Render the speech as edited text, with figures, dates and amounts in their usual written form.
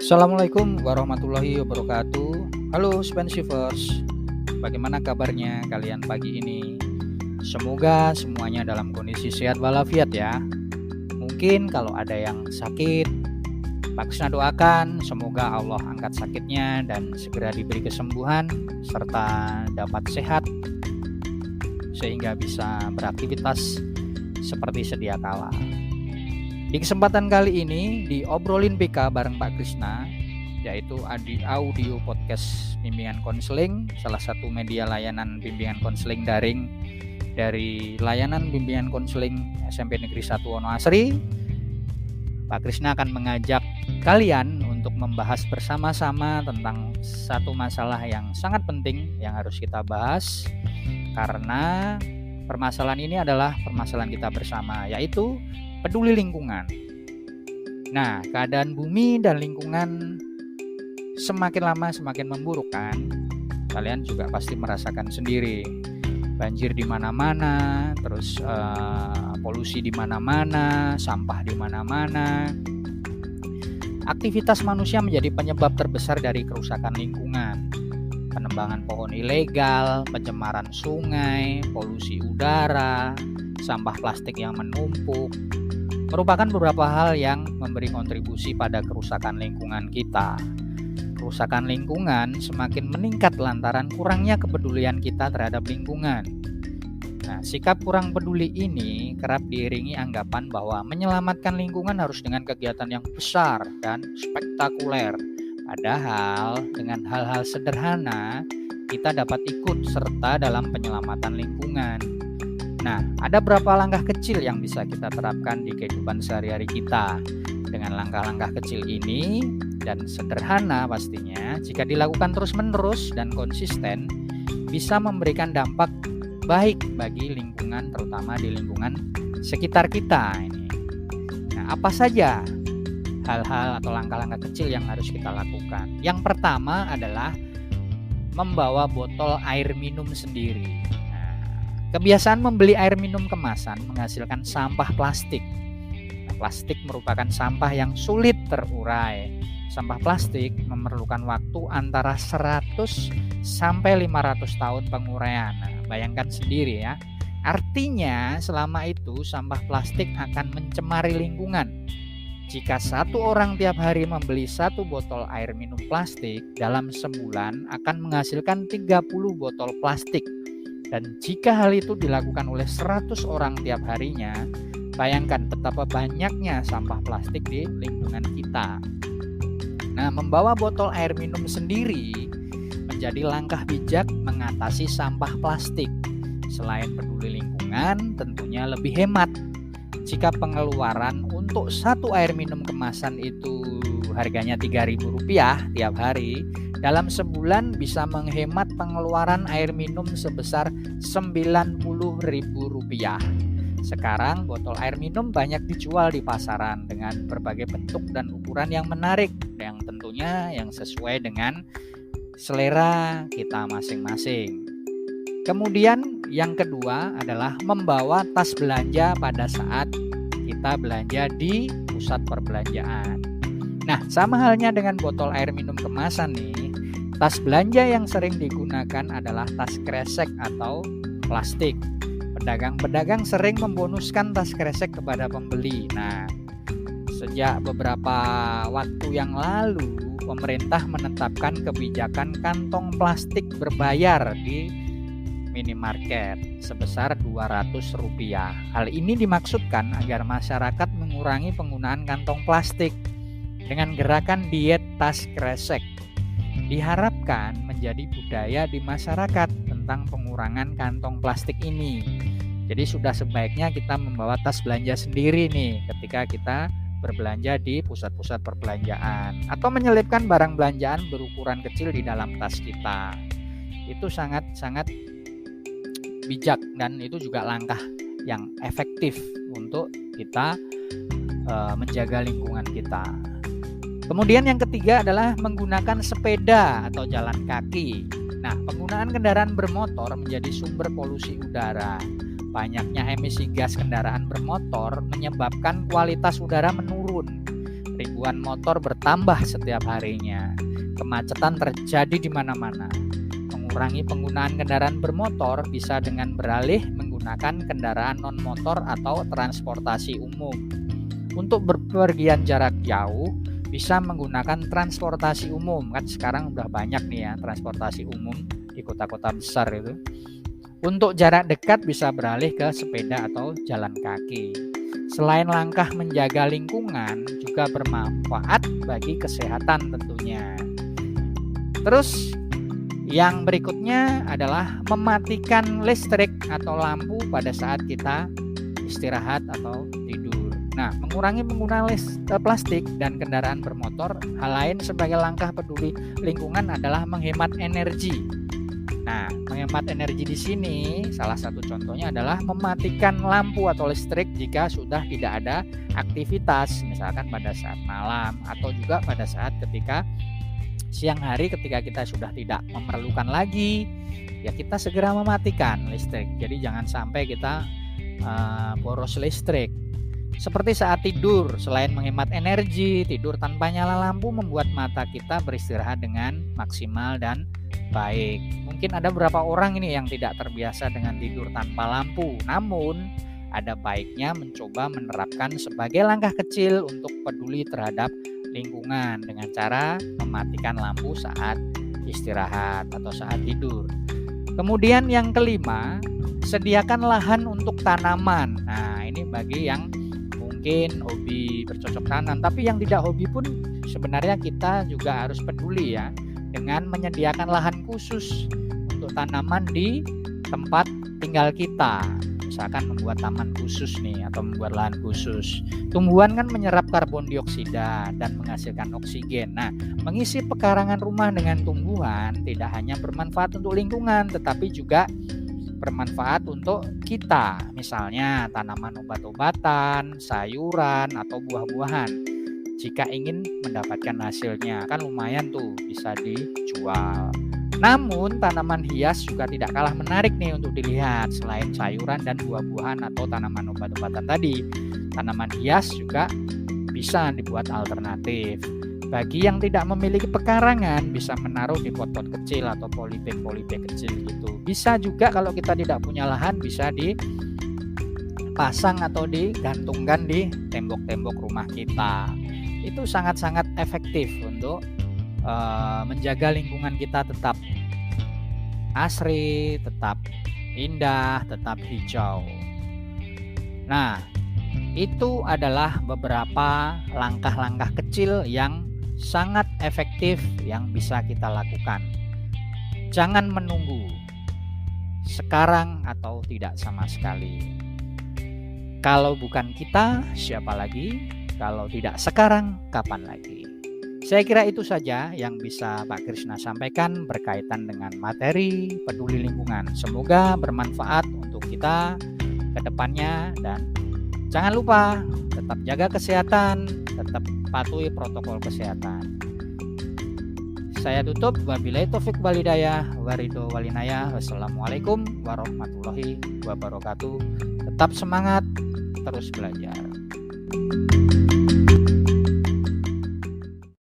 Assalamualaikum warahmatullahi wabarakatuh. Halo Spensivers, bagaimana kabarnya kalian pagi ini? Semoga semuanya dalam kondisi sehat walafiat ya. Mungkin kalau ada yang sakit, bagusnya doakan semoga Allah angkat sakitnya dan segera diberi kesembuhan serta dapat sehat sehingga bisa beraktivitas seperti sedia kala. Di kesempatan kali ini di Obrolin PK bareng Pak Krisna, yaitu di audio podcast bimbingan konseling, salah satu media layanan bimbingan konseling daring dari layanan bimbingan konseling SMP Negeri 1 Wonoasri. Pak Krisna akan mengajak kalian untuk membahas bersama-sama tentang satu masalah yang sangat penting yang harus kita bahas, karena permasalahan ini adalah permasalahan kita bersama, yaitu peduli lingkungan. Nah, keadaan bumi dan lingkungan semakin lama semakin memburuk kan? Kalian juga pasti merasakan sendiri. Banjir di mana-mana, terus polusi di mana-mana, sampah di mana-mana. Aktivitas manusia menjadi penyebab terbesar dari kerusakan lingkungan. Penebangan pohon ilegal, pencemaran sungai, polusi udara, sampah plastik yang menumpuk, merupakan beberapa hal yang memberi kontribusi pada kerusakan lingkungan kita. Kerusakan lingkungan semakin meningkat lantaran kurangnya kepedulian kita terhadap lingkungan. Nah, sikap kurang peduli ini kerap diiringi anggapan bahwa menyelamatkan lingkungan harus dengan kegiatan yang besar dan spektakuler. Padahal dengan hal-hal sederhana kita dapat ikut serta dalam penyelamatan lingkungan. Nah, ada berapa langkah kecil yang bisa kita terapkan di kehidupan sehari-hari kita. Dengan langkah-langkah kecil ini dan sederhana pastinya, jika dilakukan terus-menerus dan konsisten, bisa memberikan dampak baik bagi lingkungan, terutama di lingkungan sekitar kita ini. Nah, apa saja hal-hal atau langkah-langkah kecil yang harus kita lakukan? Yang pertama adalah membawa botol air minum sendiri. Kebiasaan membeli air minum kemasan menghasilkan sampah plastik. Nah, plastik merupakan sampah yang sulit terurai. Sampah plastik memerlukan waktu antara 100 sampai 500 tahun penguraian. Nah, bayangkan sendiri ya. Artinya selama itu sampah plastik akan mencemari lingkungan. Jika satu orang tiap hari membeli satu botol air minum plastik, dalam sebulan akan menghasilkan 30 botol plastik. Dan jika hal itu dilakukan oleh 100 orang tiap harinya, bayangkan betapa banyaknya sampah plastik di lingkungan kita. Nah, membawa botol air minum sendiri menjadi langkah bijak mengatasi sampah plastik. Selain peduli lingkungan, tentunya lebih hemat. Jika pengeluaran untuk satu air minum kemasan itu harganya Rp3.000 tiap hari, dalam sebulan bisa menghemat pengeluaran air minum sebesar Rp90.000. Sekarang botol air minum banyak dijual di pasaran dengan berbagai bentuk dan ukuran yang menarik, yang tentunya yang sesuai dengan selera kita masing-masing. Kemudian yang kedua adalah membawa tas belanja pada saat kita belanja di pusat perbelanjaan. Nah, sama halnya dengan botol air minum kemasan nih, tas belanja yang sering digunakan adalah tas kresek atau plastik. Pedagang-pedagang sering membonuskan tas kresek kepada pembeli. Nah, sejak beberapa waktu yang lalu, pemerintah menetapkan kebijakan kantong plastik berbayar di minimarket sebesar Rp200. Hal ini dimaksudkan agar masyarakat mengurangi penggunaan kantong plastik. Dengan gerakan diet tas kresek, diharapkan menjadi budaya di masyarakat tentang pengurangan kantong plastik ini. Jadi sudah sebaiknya kita membawa tas belanja sendiri nih ketika kita berbelanja di pusat-pusat perbelanjaan, atau menyelipkan barang belanjaan berukuran kecil di dalam tas kita. Itu sangat-sangat bijak dan itu juga langkah yang efektif untuk kita menjaga lingkungan kita. Kemudian yang ketiga adalah menggunakan sepeda atau jalan kaki. Nah, penggunaan kendaraan bermotor menjadi sumber polusi udara. Banyaknya emisi gas kendaraan bermotor menyebabkan kualitas udara menurun. ribuan motor bertambah setiap harinya. Kemacetan terjadi di mana-mana. Mengurangi penggunaan kendaraan bermotor bisa dengan beralih menggunakan kendaraan non-motor atau transportasi umum. Untuk berpergian jarak jauh bisa menggunakan transportasi umum. Kan sekarang udah banyak nih ya transportasi umum di kota-kota besar itu. Untuk jarak dekat bisa beralih ke sepeda atau jalan kaki. Selain langkah menjaga lingkungan juga bermanfaat bagi kesehatan tentunya. Terus yang berikutnya adalah mematikan listrik atau lampu pada saat kita istirahat atau tidur. Nah, mengurangi penggunaan plastik dan kendaraan bermotor, hal lain sebagai langkah peduli lingkungan adalah menghemat energi. Nah, menghemat energi di sini salah satu contohnya adalah mematikan lampu atau listrik jika sudah tidak ada aktivitas, misalkan pada saat malam atau juga pada saat ketika siang hari ketika kita sudah tidak memerlukan lagi, ya kita segera mematikan listrik. Jadi jangan sampai kita boros listrik. Seperti saat tidur, selain menghemat energi, tidur tanpa nyala lampu membuat mata kita beristirahat dengan maksimal dan baik. Mungkin ada beberapa orang ini yang tidak terbiasa dengan tidur tanpa lampu, namun ada baiknya mencoba menerapkan sebagai langkah kecil untuk peduli terhadap lingkungan dengan cara mematikan lampu saat istirahat atau saat tidur. Kemudian yang kelima, sediakan lahan untuk tanaman. Nah, ini bagi yang mungkin hobi bercocok tanam, tapi yang tidak hobi pun sebenarnya kita juga harus peduli ya dengan menyediakan lahan khusus untuk tanaman di tempat tinggal kita. Misalkan membuat taman khusus nih atau membuat lahan khusus. Tumbuhan kan menyerap karbon dioksida dan menghasilkan oksigen. Nah, mengisi pekarangan rumah dengan tumbuhan tidak hanya bermanfaat untuk lingkungan tetapi juga bermanfaat untuk kita, misalnya tanaman obat-obatan, sayuran, atau buah-buahan. Jika ingin mendapatkan hasilnya, kan lumayan tuh bisa dijual. Namun tanaman hias juga tidak kalah menarik nih untuk dilihat. Selain sayuran dan buah-buahan atau tanaman obat-obatan tadi, tanaman hias juga bisa dibuat alternatif. Bagi yang tidak memiliki pekarangan bisa menaruh di pot-pot kecil atau polybag kecil gitu. Bisa juga kalau kita tidak punya lahan bisa dipasang atau digantungkan di tembok-tembok rumah kita. Itu sangat-sangat efektif untuk menjaga lingkungan kita tetap asri, tetap indah, tetap hijau. Nah, itu adalah beberapa langkah-langkah kecil yang sangat efektif yang bisa kita lakukan. Jangan menunggu sekarang atau tidak sama sekali. Kalau bukan kita, siapa lagi? Kalau tidak sekarang, kapan lagi? Saya kira itu saja yang bisa Pak Krishna sampaikan berkaitan dengan materi peduli lingkungan. Semoga bermanfaat untuk kita ke depannya dan jangan lupa tetap jaga kesehatan, tetap patuhi protokol kesehatan. Saya tutup, wabillahi taufik wal hidayah, waridho walinayah. Wassalamualaikum warahmatullahi wabarakatuh. Tetap semangat, terus belajar.